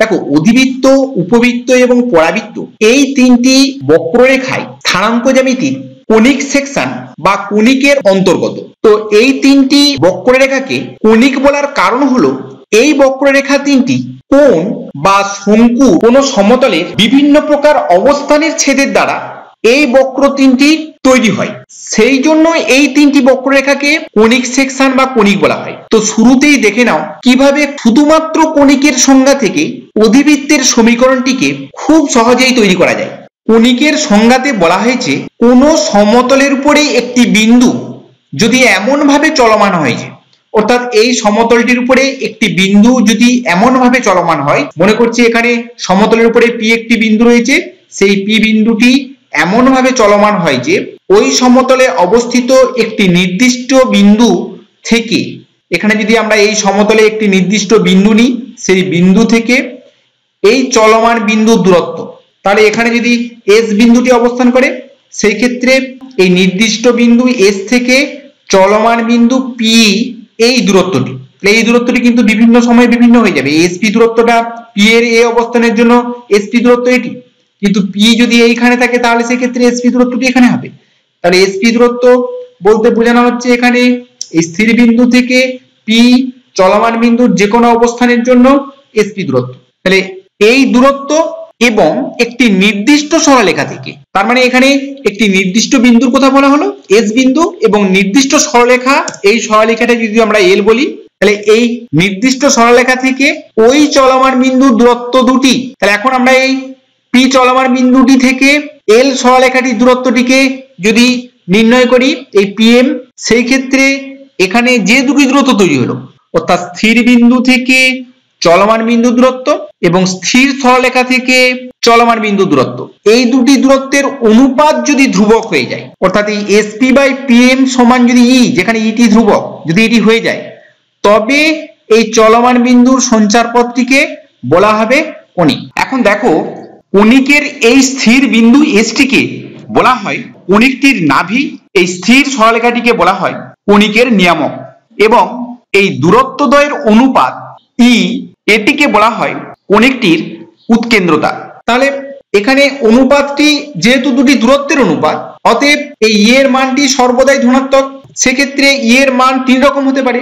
দেখো অধিবৃত্ত, উপবৃত্ত এবং পরাবৃত্ত এই তিনটি বক্ররেখায় স্থানাঙ্ক জ্যামিতির কনিক সেকশন বা কনিকের অন্তর্গত। তো এই তিনটি বক্ররেখাকে কনিক বলার কারণ হলো এই বক্ররেখা তিনটি কোণ বা শঙ্কু কোন সমতলের বিভিন্ন প্রকার অবস্থানের ছেদের দ্বারা এই বক্র তিনটি তৈরি হয়, সেই জন্য এই তিনটি বক্ররেখাকে কনিক সেকশন বা কনিক বলা হয়। তো শুরুতেই দেখে নাও কিভাবে শুধুমাত্র কনিকের সংজ্ঞা থেকে অধিবৃত্তের সমীকরণটিকে খুব সহজেই তৈরি করা যায়। কনিকের সংজ্ঞাতে বলা হয়েছে কোন সমতলের উপরে একটি বিন্দু যদি এমন ভাবে চলমান হয় যে, অর্থাৎ এই সমতলটির উপরে একটি বিন্দু যদি এমন ভাবে চলমান হয়, মনে করছি এখানে সমতলের উপরে পি একটি বিন্দু রয়েছে, সেই পি বিন্দুটি এমন ভাবে চলমান হয় যে ওই সমতলে অবস্থিত একটি নির্দিষ্ট বিন্দু থেকে, এখানে যদি আমরা এই সমতলে একটি নির্দিষ্ট বিন্দু নিই, সেই বিন্দু থেকে এই চলমান বিন্দুর দূরত্ব, তাহলে এখানে যদি এস বিন্দুটি অবস্থান করে, সেই ক্ষেত্রে এই নির্দিষ্ট বিন্দু এস থেকে চলমান বিন্দু পি এই দূরত্বটি কিন্তু বিভিন্ন সময়ে বিভিন্ন হয়ে যাবে। এসপি দূরত্বটা পি এর এ অবস্থানের জন্য এসপি দূরত্ব এটি, কিন্তু পি যদি এইখানে থাকে তাহলে সেক্ষেত্রে এসপি দূরত্বটি এখানে হবে। তাহলে এসপি দূরত্ব বলতে বোঝানো হচ্ছে এখানে স্থির বিন্দু থেকে পি চলমান বিন্দুর যে কোনো অবস্থানের জন্য এসপি দূরত্ব। তাহলে এই দূরত্ব এবং একটি নির্দিষ্ট সরলরেখা থেকে, তার মানে এখানে একটি নির্দিষ্ট বিন্দুর কথা বলা হলো এস বিন্দু, এবং নির্দিষ্ট সরলরেখা, এই সরলরেখাটা যদি আমরা এল বলি, তাহলে এই নির্দিষ্ট সরলরেখা থেকে ওই চলমান বিন্দুর দূরত্ব দুটি, তাহলে এখন আমরা এই পি চলমান বিন্দুটি থেকে এল সরলরেখাটির দূরত্বটিকে যদি নির্ণয় করি এই পিএম, সেই ক্ষেত্রে এখানে যে দুটি দূরত্ব তৈরি হলো, অর্থাৎ স্থির বিন্দু থেকে চলমান বিন্দু দূরত্ব এবং স্থির সরলরেখা থেকে চলমান বিন্দু দূরত্ব, এই দুটি দূরত্বের অনুপাত যদি ধ্রুবক হয়ে যায়, অর্থাৎ এই এসপি বাই পিএম সমান যদি ই, যেখানে ইটি ধ্রুবক, যদি এটি হয়ে যায়, তবে এই চলমান বিন্দুর সঞ্চার পথটিকে বলা হবে কনিক। এখন দেখো কনিকের এই স্থির বিন্দু এসটিকে বলা হয় কনিকটির নাভি, এই স্থির সরলরেখাটিকে বলা হয় কনিকের নিয়ামক, এবং এই দূরত্বদ্বয়ের অনুপাত ই, এটিকে বলা হয় কনিকটির উৎকেন্দ্রতা। তাহলে এখানে অনুপাতটি যেহেতু দুটি দূরত্বের অনুপাত, অতএব এই ই এর মানটি সর্বদাই ধনাত্মক। সেক্ষেত্রে ই এর মান তিন রকম হতে পারে,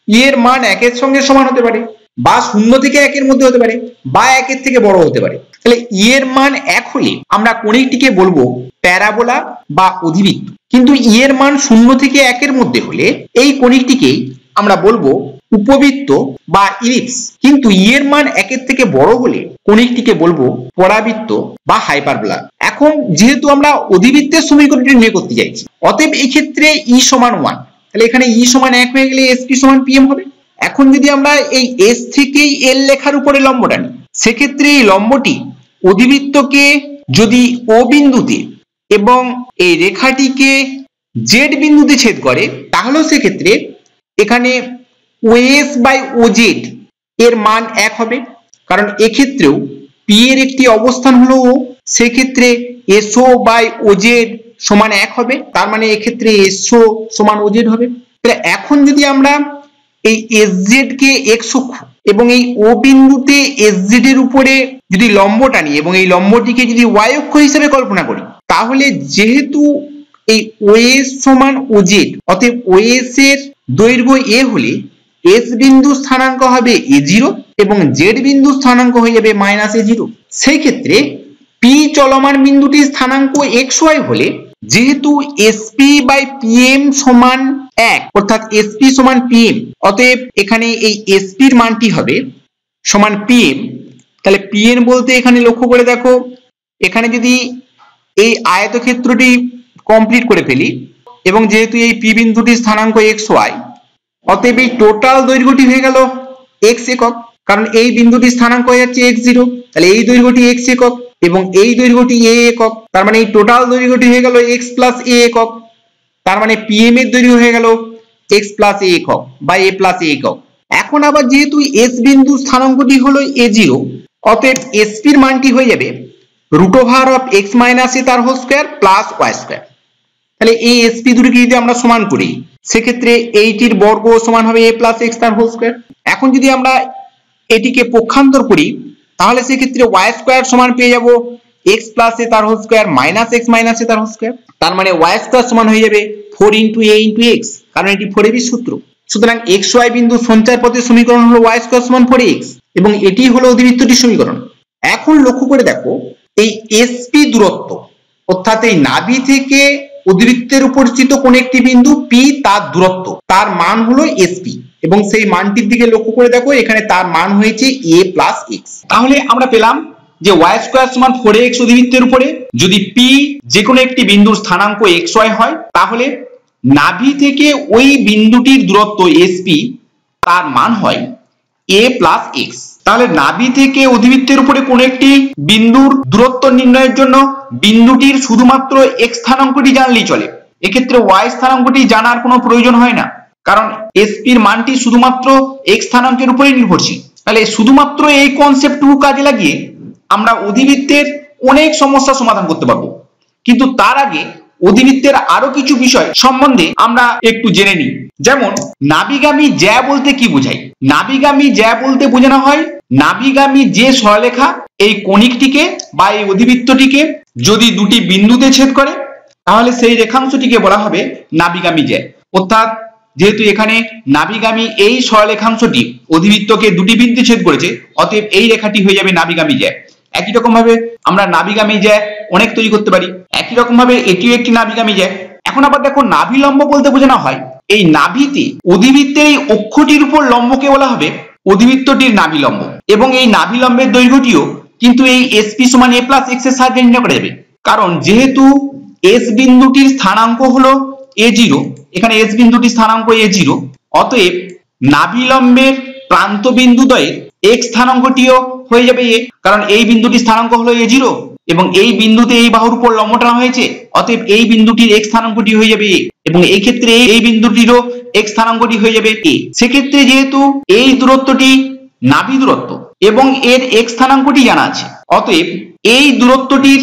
ই এর মান একের সঙ্গে সমান হতে পারে, বা শূন্য থেকে একের মধ্যে হতে পারে, বা একের থেকে বড় হতে পারে। তাহলে ই এর মান এক হলে আমরা কনিকটিকে বলবো প্যারাবোলা বা অধিবৃত্ত, কিন্তু ই এর মান শূন্য থেকে একের মধ্যে হলে এই কনিকটিকে আমরা বলবো উপবৃত্ত বা ইলিপস, কিন্তু ই এর মান একের থেকে বড় হলে কনিকটিকে বলবো পরাবৃত্ত বা হাইপারবোলা। এখন যেহেতু আমরা অধিবৃত্তের সমীকরণটি নির্ণয় করতে চাইছি, অতএব এই ক্ষেত্রে ই সমান 1, তাহলে এখানে ই সমান 1 হয়ে গেলে এসপি সমান পিএম হবে। এখন যদি আমরা এই এস থেকেই এল লেখার উপরে লম্বটা নিই, সেক্ষেত্রে এই লম্বটি অধিবৃত্তকে যদি ও বিন্দুতে এবং এই রেখাটিকে জেড বিন্দুতে ছেদ করে, তাহলেও সেক্ষেত্রে এখানে ওএস বাই ওজেড এর মান এক হবে, কারণ এক্ষেত্রেও পি এর একটি অবস্থান হলো ও, সেক্ষেত্রে এসও বাই ওজেড সমান এক হবে, তার মানে এক্ষেত্রে এসও সমান ওজেড হবে। তাহলে এখন যদি আমরা এই এসজেড কে এক্স অক্ষ এবং এই ও বিন্দুতে এসজেড এর উপরে যদি লম্ব টানি এবং এই লম্বটিকে যদি ওয়াই অক্ষ হিসেবে কল্পনা করি, তাহলে যেহেতু এই ওএস সমান ওজেড, অতএব ওএস এর দৈর্ঘ্য এ হলে এস বিন্দু স্থানাঙ্ক হবে a0 এবং জেড বিন্দু স্থানাঙ্ক হয়ে যাবে -a0। সেই ক্ষেত্রে পি চলমান বিন্দুটির স্থানাঙ্ক xy হলে, যেহেতু এসপি বাই পিএম সমান 1, অর্থাৎ এসপি সমান পিএম, অতএব এখানে এই এসপির মানটি হবে সমান পিএম। তাহলে পিএন বলতে এখানে লক্ষ্য করে দেখো, এখানে যদি এই আয়তক্ষেত্রটি কমপ্লিট করে ফেলি এবং যেহেতু এই পি বিন্দুটির স্থানাঙ্ক xy, অতএব এই টোটাল দৈর্ঘ্যটি হয়ে গেল x একক, কারণ এই বিন্দুটির স্থানাঙ্ক হয়ে যাচ্ছে x0, তাহলে এই দৈর্ঘ্যটি x একক এবং এই দৈর্ঘ্যটি a একক, তার মানে এই টোটাল দৈর্ঘ্যটি হয়ে গেল x প্লাস a একক, তার মানে পিএম এর দৈর্ঘ্য হয়ে গেল x প্লাস a একক বা a প্লাস a একক। এখন আবার যেহেতু s বিন্দু স্থানাঙ্কটি হলো a0, অতএব sp এর মানটি হয়ে যাবে √x - a তার whole square plus y square. তাহলে এই sp দুটিকে যদি আমরা সমান করি, সেক্ষেত্রে এইটির বর্গ সমান হবে a প্লাস x তার হোল স্কয়ার। এখন যদি আমরা এটিকে পক্ষান্তর করি, তাহলে সেক্ষেত্রে ওয়াই স্কোয়ার সমান পেয়ে যাবো এক্স প্লাস এ তার whole square minus x minus a তার হোল স্কোয়ার। তার মানে ওয়াই স্কোয়ার সমান হয়ে যাবে 4 ইন্টু এ ইন্টু এক্স, কারণ এটি 4ab সূত্র। সুতরাং এক্স ওয়াই বিন্দু সঞ্চার পথের সমীকরণ হলো ওয়াই স্কোয়ার সমান 4ax এবং এটি হলো অধিবৃত্তটির সমীকরণ। এখন লক্ষ্য করে দেখো এই এসপি দূরত্ব অর্থাৎ এই নাভি থেকে অধিবৃত্তের উপর স্থিত কোন একটি বিন্দু পি তার দূরত্ব, তার মান হলো এসপি এবং সেই মানটির দিকে লক্ষ্য করে দেখো এখানে তার মান হয়েছে এ প্লাস এক্স। তাহলে আমরা পেলাম যে ওয়াই স্কোয়ার সমান 4ax অধিবৃত্তের উপরে যদি পি যে কোনো একটি বিন্দুর স্থানাঙ্ক এক্স ওয়াই হয়, তাহলে নাভি থেকে ওই বিন্দুটির দূরত্ব এসপি তার মান হয় এ প্লাস এক্স। তাহলে নাভি থেকে অধিবৃত্তের উপরে কোন একটি বিন্দুর দূরত্ব নির্ণয়ের জন্য বিন্দুটির শুধুমাত্র এক্স স্থানাঙ্কটি জানলেই চলে, এক্ষেত্রে ওয়াই স্থানাঙ্কটি জানার কোনো প্রয়োজন হয় না, কারণ এসপির মানটি শুধুমাত্র এক্স স্থানাঙ্কের উপরে নির্ভরশীল। তাহলে শুধুমাত্র এই কনসেপ্টটুকু কাজে লাগিয়ে আমরা অধিবৃত্তের অনেক সমস্যা সমাধান করতে পারবো। কিন্তু তার আগে অধিবৃত্তের আরো কিছু বিষয় সম্বন্ধে আমরা একটু জেনে নিই। যেমন নাভিগামী জ্যা বলতে কি বোঝায়? নাভিগামী জ্যা বলতে বোঝানো হয় নাভিগামী যে সরলরেখা এই কণিকটিকে বা এই অধিবৃত্তটিকে যদি দুটি বিন্দুতে ছেদ করে তাহলে সেই রেখাংশটিকে বলা হবে নাভিগামী জ্যা। অর্থাৎ যেহেতু এখানে নাভিগামী এই সরলরেখাংশটি অধিবৃত্তকে দুটি বিন্দুতে ছেদ করেছে, অতএব এই রেখাটি হয়ে যাবে নাভিগামী জ্যা। একই রকম ভাবে আমরা নাভিগামী জ্যা অনেক তৈরি করতে পারি, একই রকম ভাবে এটিও একটি নাভিগামী জ্যা। এখন আবার দেখো নাভি লম্ব বলতে বোঝানো হয় এই নাভিতে অধিবৃত্তের এই অক্ষটির উপর লম্বকে বলা হবে অধিবৃত্তটির নাভি লম্ব এবং এই নাভি লম্বের দৈর্ঘ্যটিও কিন্তু এই এসপি সমান এ প্লাস এক্স এর সাহায্যে নির্ণয় করা যাবে, কারণ যেহেতু এস বিন্দুটির স্থানাঙ্ক হলো a0, এখানে এস বিন্দুটির স্থানাঙ্ক a0, অতএব নাভি লম্বের প্রান্ত বিন্দুদ্বয়ের এক্স স্থানাঙ্কটিও হয়ে যাবে এ, কারণ এই বিন্দুটির স্থানাঙ্ক হলো a0 এবং এই বিন্দুতে এই বাহুর উপর লম্ব টানা হয়েছে, অতএব এই বিন্দুটির এক্স স্থানাঙ্কটি হয়ে যাবে এ এবং এই ক্ষেত্রে এই বিন্দুটিরও এক্স স্থানাঙ্কটি হয়ে যাবে এ। সেক্ষেত্রে যেহেতু এই দূরত্বটি নাভি দূরত্ব এবং এর এক্স স্থানাঙ্কটি জানা আছে, অতএব এই দূরত্বটির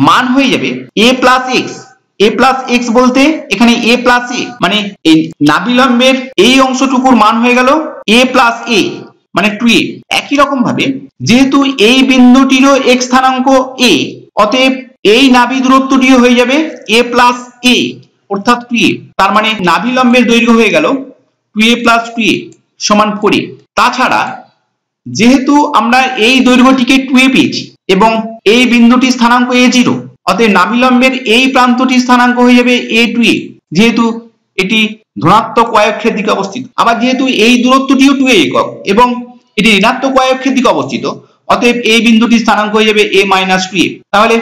মান হয়ে যাবে এ প্লাস এক্স। এ প্লাস এক্স বলতে এখানে এ প্লাস এ মানে এই নাভি লম্বের এই অংশটুকুর মান হয়ে গেল এ প্লাস এ মানে 2a। একই রকম ভাবে যেহেতু এই বিন্দুটিরও এক্স স্থানাঙ্ক এ, অতএব এই নাভি দূরত্বটিও হয়ে যাবে এ প্লাস এ অর্থাৎ 2a। তার মানে নাভি লম্বের দৈর্ঘ্য হয়ে গেল 2a প্লাস 2a সমান 4a। তাছাড়া যেহেতু আমরা এই দৈর্ঘ্যটিকে 2a পেয়েছি এবং এই বিন্দুটির স্থানাঙ্ক a0, অতএব নাভি লম্বের এই প্রান্তটির স্থানাঙ্ক হয়ে যাবে a2a, যেহেতু এটি ধনাত্মক y অক্ষের দিকে অবস্থিত। আবার যেহেতু এই দূরত্বটিও 2a একক এবং এটি ঋণাত্মক y অক্ষের দিকে অবস্থিত, অতএব এই বিন্দুটির স্থানাঙ্ক হয়ে যাবে a মাইনাস 2a। তাহলে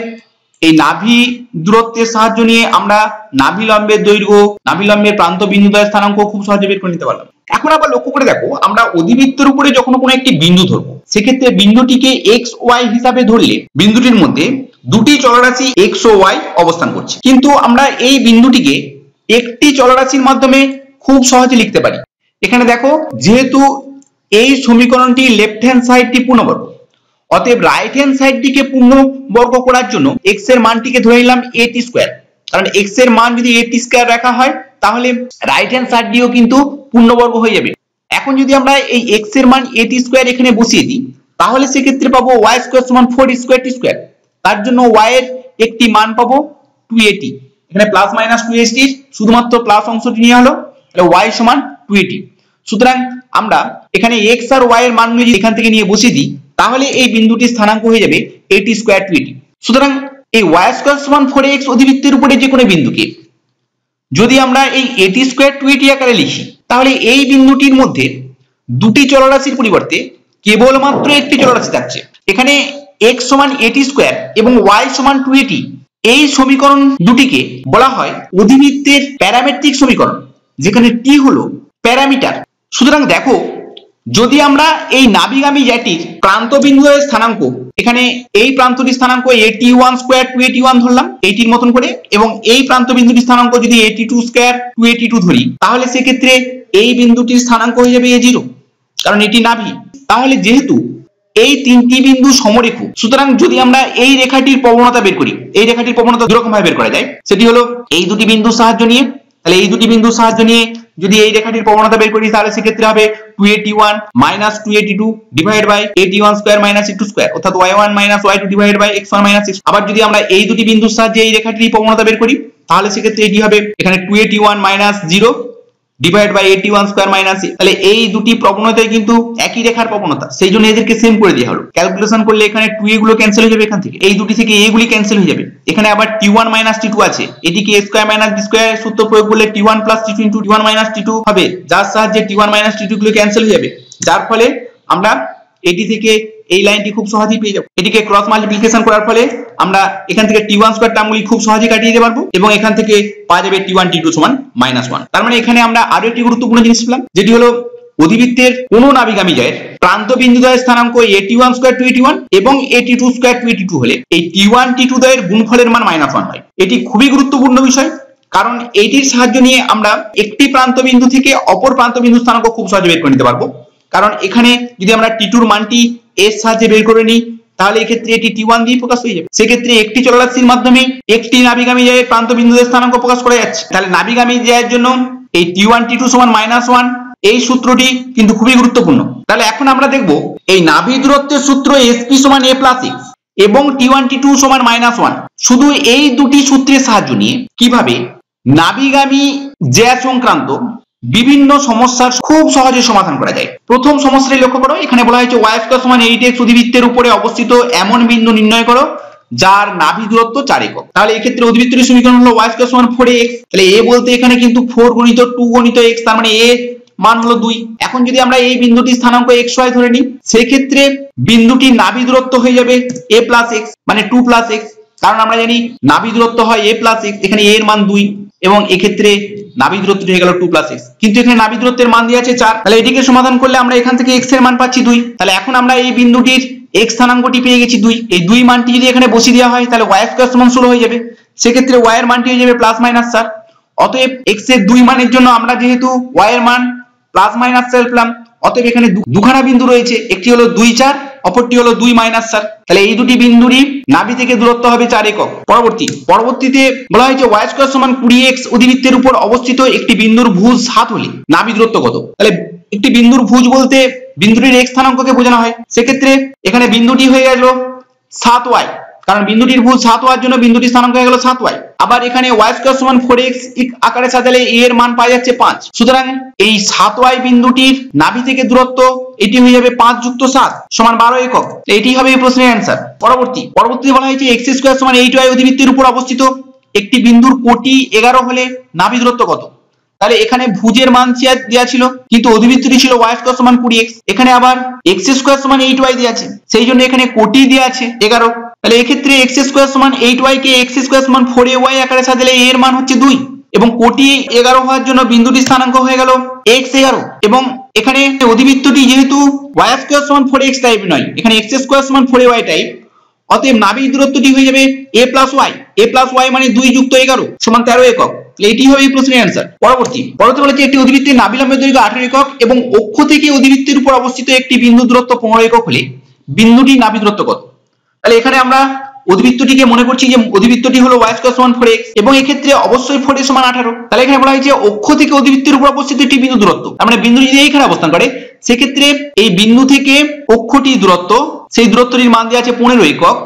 এই নাভি দূরত্বের সাহায্য নিয়ে আমরা নাভি লম্বের দৈর্ঘ্য, নাভি লম্বের প্রান্ত বিন্দুদ্বয়ের স্থানাঙ্ক খুব সহজে বের করে নিতে পারলাম। এখন আবার লক্ষ্য করে দেখো আমরা অধিবৃত্তের উপরে যখন কোনো একটি বিন্দু ধরবো, সেক্ষেত্রে বিন্দুটিকে এক্স ওয়াই হিসাবে ধরলে বিন্দুটির মধ্যে দুটি চলরাশি এক্স ও ওয়াই অবস্থান করছে, কিন্তু আমরা এই বিন্দুটিকে একটি চলরাশির মাধ্যমে খুব সহজে লিখতে পারি। এখানে দেখো যেহেতু এই সমীকরণটি লেফট হ্যান্ড সাইডটি পূর্ণবর্গ, অতএব রাইট হ্যান্ড সাইডটিকে পূর্ণবর্গ করার জন্য এক্স এর মানটিকে ধরে নিলাম এটি স্কয়ার, কারণ এক্স এর মান যদি এটি স্কয়ার রাখা হয় তাহলে রাইট হ্যান্ড সাইডটিও কিন্তু পূর্ণবর্গ হয়ে যাবে। এখন যদি আমরা এই এক্স এর মান এটি স্কয়ার এখানে বসিয়ে দিই তাহলে সেক্ষেত্রে পাবো ওয়াই স্কয়ার সমান 4 স্কয়ার টি স্কয়ার। তার জন্য ওয়াই এর একটি মান পাবো 2at, এখানে প্লাস মাইনাস 2at শুধুমাত্র প্লাস অংশটি নিয়ে হলো, তাহলে ওয়াই সমান 2at। সুতরাং আমরা এখানে x আর y এর মান যদি এখান থেকে নিয়ে বসিয়ে দিই তাহলে এই বিন্দুটির স্থানাঙ্ক হয়ে যাবে at স্কয়ার 2at। সুতরাং এই y স্কয়ার সমান 4x অধিবৃত্তের উপরে যে কোনো বিন্দুকে যদি আমরা এই at স্কয়ার 2at আকারে লিখি তাহলে এই বিন্দুটির মধ্যে দুটি চলরাশির পরিবর্তে কেবলমাত্র একটি চলরাশি থাকছে। এখানে x সমান at স্কয়ার এবং y সমান 2at, এই সমীকরণ দুটিকে বলা হয় অধিবৃত্তের প্যারামেট্রিক সমীকরণ, যেখানে t হলো প্যারামিটার। সুতরাং দেখো যদি আমরা এই নাভিগামী জ্যাটির প্রান্ত বিন্দুর স্থানাঙ্ক, এখানে এই প্রান্তটির স্থানাঙ্ক 81 স্কয়ার 281 ধরলাম এইটির মতন করে, এবং এই প্রান্ত বিন্দুটির স্থানাঙ্ক যদি 82 স্কয়ার 282 ধরি তাহলে সেক্ষেত্রে এই বিন্দুটির স্থানাঙ্ক হয়ে যাবে a0, কারণ এটি নাভি। তাহলে যেহেতু এই তিনটি বিন্দু সমরেখু, সুতরাং যদি আমরা এই রেখাটির প্রবণতা বের করি, এই রেখাটির প্রবণতা দুই রকম ভাবে বের করা যায়। সেটি হলো এই দুটি বিন্দুর সাহায্য নিয়ে, তাহলে এই দুটি বিন্দুর সাহায্য নিয়ে যদি এই রেখাটির প্রবণতা বের করি তাহলে সেক্ষেত্রে হবে 281 minus 282 divide by 81 square minus 82 square, অর্থাৎ y1 minus y2 divide by x1 minus x। আবার যদি আমরা এই দুটি বিন্দুর সাহায্যে এই রেখাটির প্রবণতা বের করি তাহলে সেক্ষেত্রে এটি হবে এখানে 281 minus 0 divide by 81 square minus. তাহলে এই দুটি প্রবণতায় কিন্তু একই রেখার প্রবণতা, সেই জন্য এদেরকে সেম করে দেওয়া হলো। ক্যালকুলেশন করলে এখানে 2a গুলো ক্যান্সেল হয়ে যাবে, এখান থেকে এই দুটি থেকে a গুলি ক্যান্সেল হয়ে যাবে। এখানে আবার t1 মাইনাস t2 আছে, এটিকে a square minus b square সূত্র প্রয়োগ করলে t1 plus t2 into t1 minus t2 হবে, যার সাহায্যে t1 মাইনাস t2 গুলো ক্যান্সেল হয়ে যাবে, যার ফলে আমরা এটি থেকে এই লাইনটি খুব সহজেই পেয়ে যাব। এটিকে ক্রস মাল্টিপ্লিকেশন করার ফলে আমরা এখান থেকে t1 স্কয়ার টার্মগুলি খুব সহজেই কাটিয়ে দিতে পারবো এবং এখান থেকে পাওয়া যাবে t1 t2 সমান -1। তার মানে এখানে আমরা আরো একটি গুরুত্বপূর্ণ জিনিস পেলাম, যেটি হলো অধিবৃত্তের কোন নাবিগামী জায়ের প্রান্ত বিন্দুদ্বয়ের স্থানাঙ্ক at1 স্কয়ার টু at1 এবং at2 স্কয়ার টু at2 হলে এই t1 t2 দ্বয়ের গুণফলের মান -1 হয়। এটি খুবই গুরুত্বপূর্ণ বিষয়, কারণ এটির সাহায্য নিয়ে আমরা একটি প্রান্ত বিন্দু থেকে অপর প্রান্ত বিন্দুর স্থানাঙ্ক খুব সহজে বের করে নিতে পারবো। কারণ এখানে যদি আমরা t2 এর মানটি এর সাহায্যে বের করে নিই তাহলে এক্ষেত্রে এটি t1 দিয়ে প্রকাশ হয়ে যাবে। সেক্ষেত্রে একটি চলরাশির মাধ্যমে একটি নাবিগামী জায়ের প্রান্ত বিন্দুদের স্থানাঙ্ক প্রকাশ করা যাচ্ছে। তাহলে নাবিগামী জায়ের জন্য এই t1 t2 সমান -1 এই সূত্রটি কিন্তু খুবই গুরুত্বপূর্ণ। তাহলে এখন আমরা দেখব এই নাভি দূরত্বের সূত্র sp সমান a প্লাস x এবং t1 t2 সমান -1, শুধু এই দুটি সূত্রের সাহায্য নিয়ে কিভাবে নাবিগামী জ্যা সংক্রান্ত বিভিন্ন সমস্যার খুব সহজে সমাধান করা যায়। প্রথম সমস্যাটি লক্ষ্য করো, এখানে বলা হয়েছে y স্কয়ার সমান 8x অধিবৃত্তের উপরে অবস্থিত এমন বিন্দু নির্ণয় করো যার নাভি দূরত্ব 4 একক। তাহলে এই ক্ষেত্রে অধিবৃত্তের সমীকরণ হলো y স্কয়ার সমান 4x। তাহলে a বলতে এখানে কিন্তু 4 গুণিত 2 গুণিত x, তার মানে a মান হলো 2। এখন যদি আমরা এই বিন্দুটির স্থানাঙ্ক xy ধরে নিই সেই ক্ষেত্রে বিন্দুটির নাভি দূরত্ব হয়ে যাবে a প্লাস x মানে 2 প্লাস x, কারণ আমরা জানি নাভি দূরত্ব হয় a প্লাস x, এখানে a এর মান 2 এবং এক্ষেত্রে নাভি দূরত্ব হয়ে গেল 2 প্লাস x, কিন্তু এখানে নাভি দূরত্বের মান দিয়ে আছে 4। তাহলে এটিকে সমাধান করলে আমরা এখান থেকে x এর মান পাচ্ছি 2। তাহলে এখন আমরা এই বিন্দুটির x স্থানাঙ্কটি পেয়ে গেছি 2। এই 2 মানটি যদি এখানে বসিয়ে দেওয়া হয় তাহলে y স্কয়ার সমান 16 হয়ে যাবে। সেক্ষেত্রে y এর মানটি হয়ে যাবে +-4। অতএব x এর 2 মানের জন্য আমরা যেহেতু y এর মান +-4 পেলাম, অতএব এখানে দুখানা বিন্দু রয়েছে, একটি হলো 2 4 অপরটি হলো 2 -4। তাহলে এই দুটি বিন্দুরই নাভি থেকে দূরত্ব হবে 4 একক। পরবর্তীতে বলা হয়েছে y স্কয়ার সমান 20x অধিবৃত্তের উপর অবস্থিত একটি বিন্দুর ভুজ 7 হলে নাভি দূরত্ব কত? তাহলে একটি বিন্দুর ভুজ বলতে বিন্দুটির x স্থানাঙ্ককে বোঝানো হয়। সেক্ষেত্রে এখানে বিন্দুটি হয়ে গেল 7y, কারণ বিন্দুটির ভুজ 7 হওয়ার জন্য বিন্দুটির স্থানাঙ্ক হয়ে গেল 7y। আবার এখানে y স্কয়ার সমান 4x আকারে সাজালে a এর মান পাওয়া যাচ্ছে 5। সুতরাং এই 7y বিন্দুটির নাভি থেকে দূরত্ব এটি হয়ে যাবে 5 যুক্ত 7 সমান 12 একক। এটি হবে এই প্রশ্নের অ্যানসার। পরবর্তীতে বলা হয়েছে x স্কয়ার সমান 8y অধিবৃত্তের উপর অবস্থিত একটি বিন্দুর কোটি 11 হলে নাভি দূরত্ব কত? তাহলে এখানে ভুজের মান দেওয়া ছিল কিন্তু অধিবৃত্তটি ছিল y স্কয়ার সমান 20x, এখানে আবার x স্কয়ার সমান 8y দেওয়া আছে, সেই জন্য এখানে কোটি দেওয়া আছে 11। তাহলে এক্ষেত্রে x স্কয়ার সমান 8y কে x স্কয়ার সমান 4ay আকারে সাজালে a এর মান হচ্ছে 2 এবং কোটি 11 হওয়ার জন্য বিন্দুটির স্থানাঙ্ক হয়ে গেল x11 এবং এখানে অধিবৃত্তটি যেহেতু y স্কয়ার সমান 4x টাইপ নয়, এখানে x স্কয়ার সমান 4ay টাইপ, অতএব নাভি দূরত্বটি হয়ে যাবে a প্লাস y মানে 2 যুক্ত 11 সমান 13 একক। এটি হবে এই প্রশ্নের অ্যানসার। পরবর্তী বলেছে একটি অধিবৃত্তের নাভি লম্বের দৈর্ঘ্য 18 একক এবং অক্ষ থেকে অধিবৃত্তের উপর অবস্থিত একটি বিন্দু দূরত্ব 15 একক হলে বিন্দুটির নাভি দূরত্ব কত? তাহলে এখানে আমরা অধিবৃত্তটিকে মনে করছি যে অধিবৃত্তটি হলো y স্কয়ার সমান 4x এবং এই ক্ষেত্রে অবশ্যই 4 সমান 18। তাহলে এখানে বলা হয়েছে অক্ষ থেকে অধিবৃত্তের উপর অবস্থিত একটি বিন্দু দূরত্ব, মানে বিন্দু যদি এইখানে অবস্থান করে সেক্ষেত্রে এই বিন্দু থেকে অক্ষটির দূরত্ব, সেই দূরত্বটির মান দেওয়া আছে 15 একক,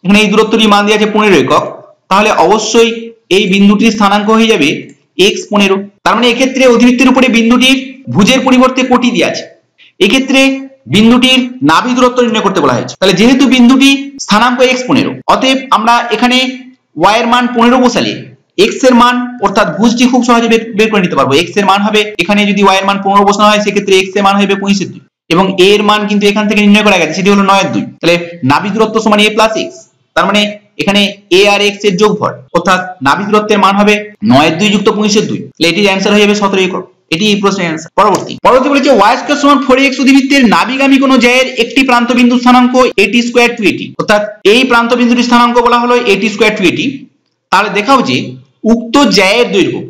এখানে এই দূরত্বটির মান দেওয়া আছে 15 একক, তাহলে অবশ্যই এই বিন্দুটির স্থানাঙ্ক হয়ে যাবে x15। তার মানে এক্ষেত্রে অধিবৃত্তের উপরে বিন্দুটির ভুজের পরিবর্তে কোটি দেওয়া আছে, এক্ষেত্রে বিন্দুটির নাভি দূরত্ব নির্ণয় করতে বলা হয়েছে। তাহলে যেহেতু বিন্দুটি স্থানাঙ্ক x15, অতএব আমরা এখানে y এর মান 15 বসালে x এর মান অর্থাৎ ভুজটি খুব সহজে বের করে নিতে পারবো। x এর মান হবে, এখানে যদি y এর মান 15 বসানো হয় সেক্ষেত্রে x এর মান হবে 25 এবং a এর মান কিন্তু এখান থেকে নির্ণয় করা গেছে, সেটি হলো 9/2। তাহলে নাভি দূরত্ব সমান a প্লাস x, তার মানে এখানে a আর x এর যোগফল অর্থাৎ নাভি দূরত্বের মান হবে 9/2 যুক্ত 25/2। তাহলে এটির অ্যানসার হয়ে যাবে 17 একক। এটি এই প্রশ্নের অ্যানসার। পরবর্তী বলেছে y স্কয়ার সমান 4x অধিবৃত্তের নাবিগামী কোন জায়ের একটি প্রান্ত বিন্দু স্থানাঙ্ক at স্কয়ার টু at, অর্থাৎ এই প্রান্ত বিন্দুটির স্থানাঙ্ক বলা হলো at স্কয়ার টু at। তাহলে দেখাও যে উক্ত জায়ের দৈর্ঘ্য,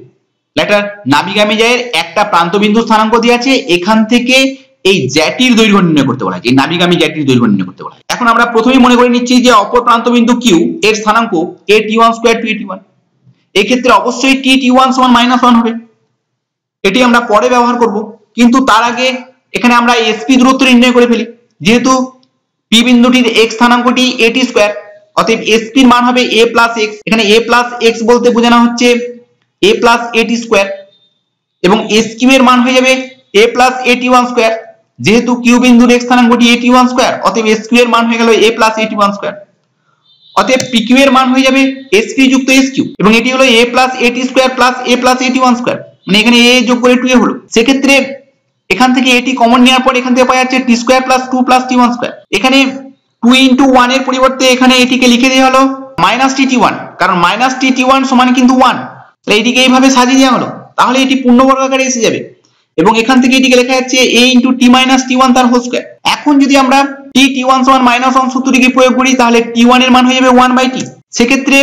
একটা নাবিগামী জায়ের একটা প্রান্ত বিন্দু স্থানাঙ্ক দেওয়া আছে, এখান থেকে এই জ্যাটির দৈর্ঘ্য নির্ণয় করতে বলা হয়, এই নাবিগামী জ্যাটির দৈর্ঘ্য নির্ণয় করতে বলা হয়। এখন আমরা প্রথমেই মনে করে নিচ্ছি যে অপর প্রান্ত বিন্দু q এর স্থানাঙ্ক at1 স্কয়ার টু at1, এই ক্ষেত্রে অবশ্যই t1 সমান -1 হবে। এটি আমরা পরে ব্যবহার করব, কিন্তু তার আগে এখানে আমরা এসপি দূরত্ব নির্ণয় করে ফেলি। যেহেতু পি বিন্দুটির এক্স স্থানাঙ্কটি এটি স্কয়ার, অতএব এসপির মান হবে এ প্লাস এক্স। এখানে এ প্লাস এক্স বলতে বোঝানো হচ্ছে এ প্লাস এটি স্কয়ার, এবং এস কিউ এর মান হয়ে যাবে এ প্লাস এটি ওয়ান স্কয়ার। যেহেতু কিউ বিন্দুর এক্স স্থানাঙ্কটি এটি ওয়ান স্কয়ার, অতএব এস কিউ এর মান হয়ে গেল এ প্লাস এটি ওয়ান স্কয়ার। অতএব পি কিউ এর মান হয়ে যাবে এস পি যুক্ত এস কিউ, এবং এটি হলো এ প্লাস এটি স্কয়ার প্লাস এ প্লাস এটি ওয়ান স্কয়ার, মানে এখানে এ যোগ করে 2a হলো। সেক্ষেত্রে এখান থেকে এটি কমন নেওয়ার পর এখান থেকে পাওয়া যাচ্ছে t square plus 2 plus t one square. এখানে 2 ইনটু 1 এর পরিবর্তে এখানে এটিকে লিখে দেওয়া হলো মাইনাস টি টি ওয়ান, কারণ মাইনাস টি টি ওয়ান সমান কিন্তু 1, তাহলে এটিকে এইভাবে সাজিয়ে দেওয়া হলো, তাহলে এটি পূর্ণবর্গ আকারে এসে যাবে। এবং এখান থেকে এটিকে লেখা যাচ্ছে a into T minus T one তার হোল স্কয়ার। এখন যদি আমরা টি টি ওয়ান সমান মাইনাস 1 সূত্রটিকে প্রয়োগ করি, তাহলে টি ওয়ান এর মান হয়ে যাবে 1 বাই টি। সেক্ষেত্রে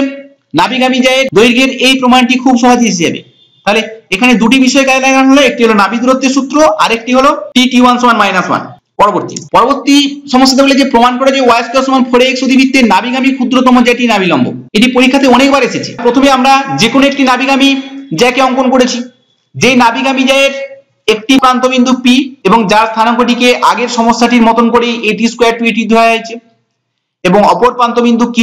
নাভিগামী জায়ের দৈর্ঘ্যের এই প্রমাণটি খুব সহজে এসে যাবে। তাহলে এখানে দুটি বিষয় কাজে লাগানো হলো, একটি হলো নাভি দূরত্বের সূত্র, আরেকটি হলো টি টি ওয়ান সমান মাইনাস 1। পরবর্তী সমস্যাতে বলে যে প্রমাণ করে যে y স্কয়ার সমান 4x অধিবৃত্তের নাভিগামী ক্ষুদ্রতম জ্যাটি নাভিলম্ব। এটি পরীক্ষাতে অনেকবার এসেছে। প্রথমে আমরা যে কোনো একটি নাভিগামী জ্যাকে অঙ্কন করেছি, যেই নাভিগামী জ্যায়ের একটি প্রান্তবিন্দু P এবং যার স্থানাঙ্কটিকে আগের সমস্যাটির মতন করেই এটি স্কয়ার টু এটি ধরা হয়েছে, এবং অপর প্রান্তবিন্দু Q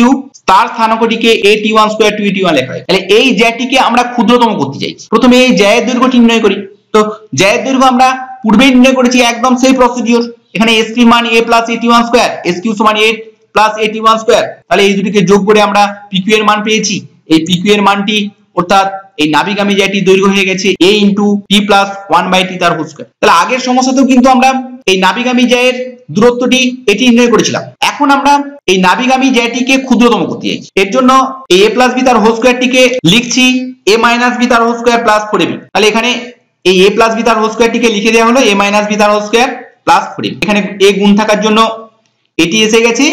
তার স্থানাঙ্কটিকে এটি ওয়ান স্কয়ার টু এটি ওয়ান লেখা হয়। তাহলে এই জ্যাটিকে আমরা ক্ষুদ্রতম করতে চাইছি। প্রথমে এই জ্যায়ের দৈর্ঘ্যটি নির্ণয় করি। তো জ্যায়ের দৈর্ঘ্য আমরা পূর্বেই নির্ণয় করেছি, একদম সেই প্রসিডিওর। এখানে এসপি মান a প্লাস এটি ওয়ান স্কয়ার, এস কিউ সমান 8 প্লাস এটি ওয়ান স্কয়ার। তাহলে এই দুটিকে যোগ করে আমরা পিকিউ এর মান পেয়েছি। এই পিকিউ এর মানটি অর্থাৎ এই নাভিগামী জ্যাটির দৈর্ঘ্য হয়ে গেছে a into t plus 1 by t তার হোল স্কয়ার। তাহলে আগের সমস্যাতেও কিন্তু আমরা এই নাভিগামী জ্যায়ের দূরত্বটি এটি নির্ণয় করেছিলাম। এখন আমরা এই নাভিগামী জ্যাটিকে ক্ষুদ্রতম করতে চাইছি। এর জন্য a প্লাস বি তার হোল স্কয়ারটিকে লিখছি a মাইনাস বি তার হোল স্কয়ার প্লাস 4ab। তাহলে এখানে এই a প্লাস বি তার হোল স্কয়ারটিকে লিখে দেওয়া হলো a মাইনাস বি তার হোল স্কয়ার প্লাস 4ab। এখানে a গুণ থাকার জন্য এটি এসে গেছে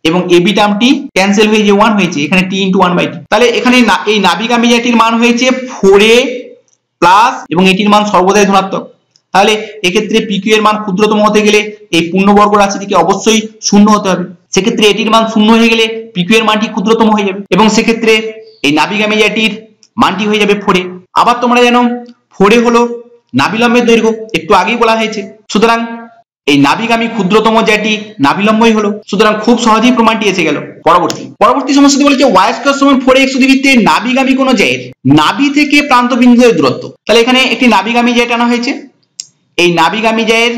এবং ab টার্মটি ক্যান্সেল হয়ে যে 1 হয়েছে, এখানে t ইনটু 1 বাই t। তাহলে এখানে এই নাভিগামী জ্যাটির মান হয়েছে 4a প্লাস, এবং এটির মান সর্বদাই ধনাত্মক। তাহলে এক্ষেত্রে পিকিউ এর মান ক্ষুদ্রতম হতে গেলে এই পূর্ণবর্গ রাশিটিকে অবশ্যই শূন্য হতে হবে। সেক্ষেত্রে এটির মান শূন্য হয়ে গেলে পিকিউ এর মানটি ক্ষুদ্রতম হয়ে যাবে, এবং সেক্ষেত্রে এই নাভিগামী জ্যাটির মানটি হয়ে যাবে 4a। আবার তোমরা জানো 4a হলো নাভিলম্বের দৈর্ঘ্য, একটু আগেই বলা হয়েছে। সুতরাং এই নাভিগামী ক্ষুদ্রতম জ্যাটি নাভিলম্বই হলো। সুতরাং খুব সহজেই প্রমাণটি এসে গেল। পরবর্তী সমস্যাটি বলেছে y স্কয়ার সমান 4x অধিবৃত্তের নাভিগামী কোন জ্যায়ের নাভি থেকে প্রান্তবিন্দুর দূরত্ব। তাহলে এখানে একটি নাভিগামী জ্যা টানা হয়েছে। এই নাভিগামী জ্যায়ের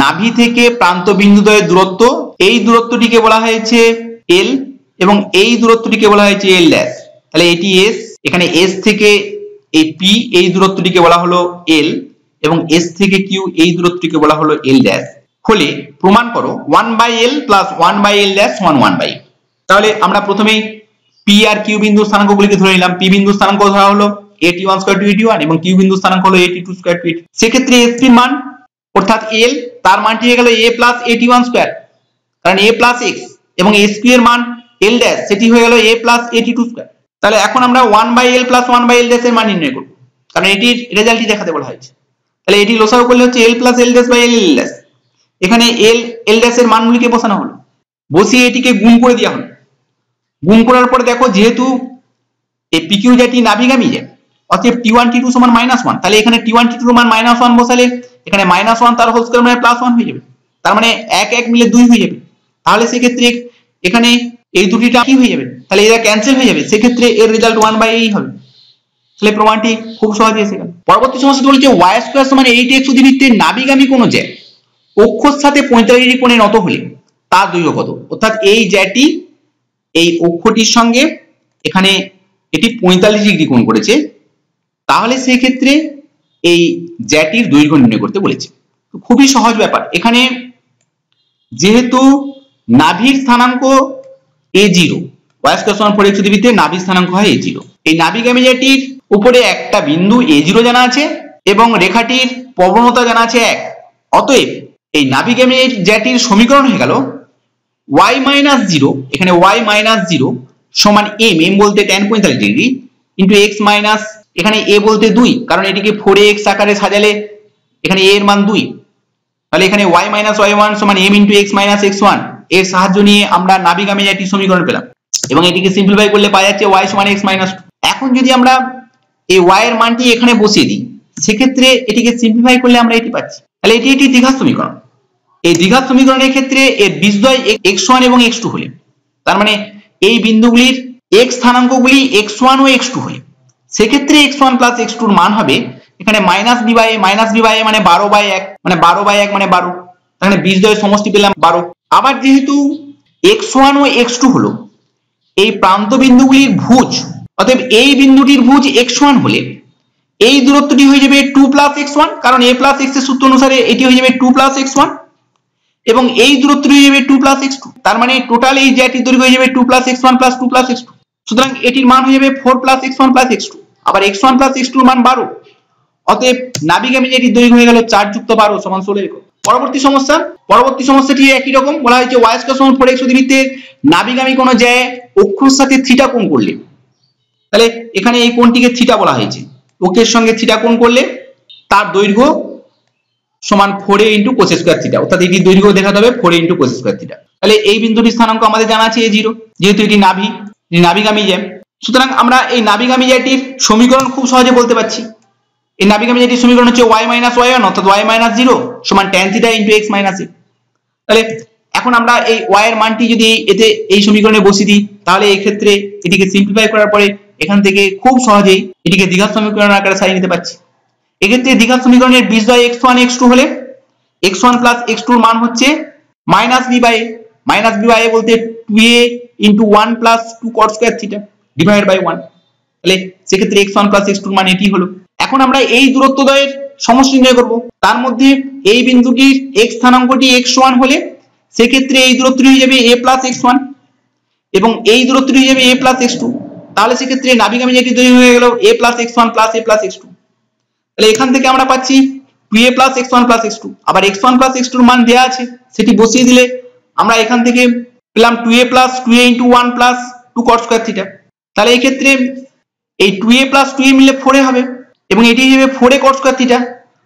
নাভি থেকে প্রান্তবিন্দুদ্বয়ের দূরত্ব, এই দূরত্বটিকে বলা হয়েছে l, এবং এই দূরত্বটিকে বলা হয়েছে l ড্যাশ। তাহলে এটি s, এখানে s থেকে এই p এই দূরত্বটিকে বলা হলো l, এবং s থেকে q এই দূরত্বটিকে বলা হলো l ড্যাশ। হলে প্রমাণ করো 1 by l plus 1 by l dash সমান 1 বাই। তাহলে আমরা প্রথমেই p আর q বিন্দুর স্থানাঙ্কগুলিকে ধরে নিলাম। p বিন্দুর স্থানাঙ্ক ধরা হলো at1 স্কয়ার টু at1, এবং q বিন্দুর স্থানাঙ্ক হলো at2 স্কয়ার টু at। সেক্ষেত্রে sp এর মান অর্থাৎ l তার মানটি হয়ে গেল a প্লাস at1 স্কয়ার, কারণ a প্লাস x, এবং sp এর মান l ড্যাশ সেটি হয়ে গেল a প্লাস at2 স্কয়ার। তাহলে এখন আমরা 1 by l plus 1 by l dash এর মান নির্ণয় করব, কারণ এটির রেজাল্টটি দেখাতে বলা হয়েছে। তাহলে এটি লসাগু করলে হচ্ছে l plus l dash by l dash. এখানে l ড্যাশ এর মানগুলিকে বসানো হলো, বসিয়ে এটিকে গুণ করে দেওয়া হলো। গুণ করার পরে দেখো যেহেতু এই পিকিউ জ্যাটি নাভিগামী জ্যা, অতএব t1 t2 সমান -1। তাহলে এখানে t1 t2 এর মান -1 বসালে এখানে -1 তার হোল স্কয়ার মানে +1 হয়ে যাবে। তার মানে 1 1 মিলে 2 হয়ে যাবে। তাহলে সেক্ষেত্রে এখানে এই দুটি টার্ম কি হয়ে যাবে, তাহলে এরা ক্যান্সেল হয়ে যাবে। সেক্ষেত্রে এর রেজাল্ট 1 বাই এই হবে। তাহলে প্রমাণটি খুব সহজে এসে গেল। পরবর্তী সমস্যা বলছে y স্কয়ার সমান 8x অধিবৃত্তের নাভিগামী কোন জ্যা অক্ষর সাথে 45 ডিগ্রি কোণে নত হলে তার দৈর্ঘ্য কত। অর্থাৎ এই জ্যাটি এই অক্ষটির সঙ্গে এখানে এটি 45 ডিগ্রি কোণ করেছে, তাহলে সেই ক্ষেত্রে এই জ্যাটির দৈর্ঘ্য নির্ণয় করতে বলেছে। খুবই সহজ ব্যাপার। এখানে যেহেতু নাভির স্থানাঙ্ক a0, y স্কয়ার সমান 4x অধিবৃত্তের নাভির স্থানাঙ্ক হয় a0। এই নাভিগামী জ্যাটির উপরে একটা বিন্দু a0 জানা আছে এবং রেখাটির প্রবণতা জানা আছে 1। অতএব এই নাভিগামী জ্যাটির সমীকরণ হয়ে গেল y মাইনাস 0, এখানে y মাইনাস 0 সমান m বলতে tan 45 degree into x minus, এখানে a বলতে 2, কারণ এটিকে 4x আকারে সাজালে এখানে a এর মান 2। তাহলে এখানে y মাইনাস y1 সমান m into x minus x1 এর সাহায্য নিয়ে আমরা নাভিগামী জ্যাটির সমীকরণ পেলাম, এবং এটিকে সিম্পলিফাই করলে পাওয়া যাচ্ছে y সমান x মাইনাস 2। এখন যদি আমরা এই y এর মানটি এখানে বসিয়ে দিই, সেক্ষেত্রে এটিকে সিম্পলিফাই করলে আমরা এটি পাচ্ছি। তাহলে এটি একটি দ্বিঘাত সমীকরণ। এই দ্বিঘাত সমীকরণের ক্ষেত্রে এর বীজদ্বয় x1 এবং x2 হলে, তার মানে এই বিন্দুগুলির x স্থানাঙ্কগুলি x1 ও x2 হলে, সেক্ষেত্রে x1 প্লাস x2 এর মান হবে এখানে মাইনাস বি বাই এ মানে 12/1 মানে 12/1 মানে 12, তাহলে বীজদ্বয়ের সমষ্টি পেলাম 12। আবার যেহেতু x1 ও x2 হলো এই প্রান্ত বিন্দুগুলির ভুজ, অতএব এই বিন্দুটির ভুজ x1 হলে এই দূরত্বটি হয়ে যাবে 2 প্লাস x1, কারণ a প্লাস x এর সূত্র অনুসারে এটি হয়ে যাবে 2 প্লাস x1, এবং এই দূরত্বটি হয়ে যাবে 2 প্লাস x2, তার মানে টোটাল এই জ্যাটির দৈর্ঘ্য হয়ে যাবে 2 plus x1 plus 2 plus x2। সুতরাং এটির মান হয়ে যাবে 4 প্লাস x1 প্লাস x2, আবার x1 প্লাস x2 এর মান 12, অতএব নাবিগামী জ্যাটির দৈর্ঘ্য হয়ে গেল 4 যুক্ত 12 সমান 16 একক। পরবর্তী সমস্যাটি একই রকম, বলা হয়েছে y স্কয়ার সমান 4x অতিবৃত্তের নাবিগামী কোণ জ্যায় অক্ষর সাথে থিটা কোণ করলে, তাহলে এখানে এই কোণটিকে থিটা বলা হয়েছে, অক্ষের সঙ্গে থিটা কোণ করলে তার দৈর্ঘ্য সমান 4a into cos square theta, অর্থাৎ এটির দৈর্ঘ্য দেখাতে হবে 4a into cos square theta. তাহলে এই বিন্দুটির স্থানাঙ্ক আমাদের জানা আছে a0, যেহেতু এটি নাবিগামী জ্যা, সুতরাং আমরা এই নাবিগামী জ্যাটির সমীকরণ খুব সহজে বলতে পারছি। এই নাবিগামী জ্যাটির সমীকরণ হচ্ছে y মাইনাস y1 অর্থাৎ y মাইনাস 0 সমান tan theta into x minus a। তাহলে এখন আমরা এই y এর মানটি যদি এতে এই সমীকরণে বসিয়ে দিই, তাহলে এই ক্ষেত্রে এটিকে সিম্পলিফাই করার পরে এখান থেকে খুব সহজেই এটিকে দ্বিঘাত সমীকরণ আকারে সাজিয়ে নিতে পারছি। এক্ষেত্রে দ্বিঘাত সমীকরণের বীজদ্বয় x1 x2 হলে x1 প্লাস x2 এর মান হচ্ছে মাইনাস বি বাই এ বলতে 2a into 1 plus 2 cos square theta divided by 1, তাহলে সেক্ষেত্রে x1 প্লাস x2 এর মান এটি হলো। এখন আমরা এই দূরত্বদ্বয়ের সমষ্টি নির্ণয় করব, তার মধ্যে এই বিন্দুটির x স্থানাঙ্কটি x1 হলে সেক্ষেত্রে এই দূরত্বটি হয়ে যাবে a প্লাস x1 এবং এই দূরত্বটি হয়ে যাবে a প্লাস x2, তাহলে সেক্ষেত্রে নাবিগামী জ্যাটির দৈর্ঘ্য হয়ে গেল a plus x1 plus a plus x2। তাহলে এখান থেকে আমরা পাচ্ছি 2a plus x1 plus x2, আবার x1 প্লাস x2 এর মান দেওয়া আছে, সেটি বসিয়ে দিলে আমরা এখান থেকে পেলাম 2a plus 2a into 1 plus 2 cos square theta. তাহলে এই ক্ষেত্রে এই 2a প্লাস 2a মিলে 4a হবে এবং এটি হয়ে যাবে 4a cos স্কয়ার থিটা।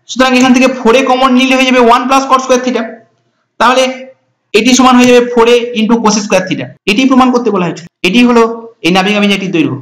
সুতরাং এখান থেকে 4a কমন নিলে হয়ে যাবে 1 প্লাস cos স্কয়ার থিটা, তাহলে এটি সমান হয়ে যাবে 4a into cos square theta. এটি প্রমাণ করতে বলা হয়েছিল। এটি হলো এই নাবিগামী জ্যাটির দৈর্ঘ্য।